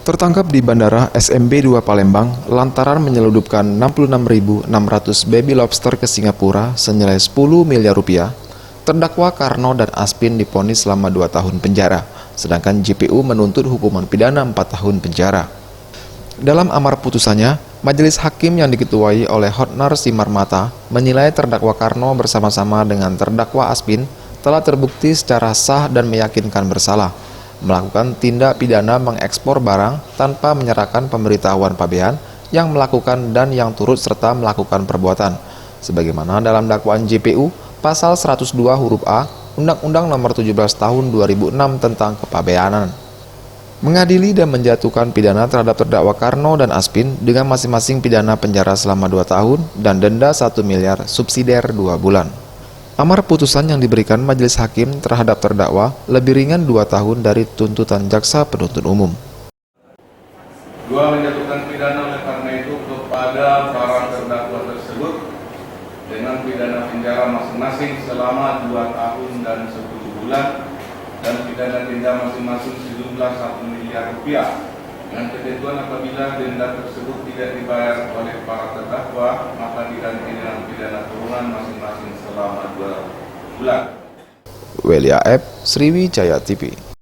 Tertangkap di Bandara SMB 2 Palembang lantaran menyelundupkan 66.600 baby lobster ke Singapura senilai 10 miliar rupiah, terdakwa Karno dan Aspin divonis selama 2 tahun penjara, sedangkan JPU menuntut hukuman pidana 4 tahun penjara. Dalam amar putusannya, majelis hakim yang diketuai oleh Hotnar Simarmata menilai terdakwa Karno bersama-sama dengan terdakwa Aspin telah terbukti secara sah dan meyakinkan bersalah melakukan tindak pidana mengekspor barang tanpa menyerahkan pemberitahuan pabean yang melakukan dan yang turut serta melakukan perbuatan, sebagaimana dalam dakwaan JPU pasal 102 huruf A Undang-Undang Nomor 17 Tahun 2006 tentang kepabeanan. Mengadili dan menjatuhkan pidana terhadap terdakwa Karno dan Aspin dengan masing-masing pidana penjara selama 2 tahun dan denda 1 miliar subsidiar 2 bulan. Amar putusan yang diberikan majelis hakim terhadap terdakwa lebih ringan 2 tahun dari tuntutan jaksa penuntut umum. Dua, menjatuhkan pidana oleh karena itu kepada para terdakwa tersebut dengan pidana penjara masing-masing selama 2 tahun dan 10 bulan dan pidana denda masing-masing sejumlah 1 miliar rupiah. Dengan ketentuan apabila denda tersebut tidak dibayar oleh para terdakwa, maka diganti dengan pidana kurungan masing-masing selama 2 bulan. Welia F, Sriwijaya TV.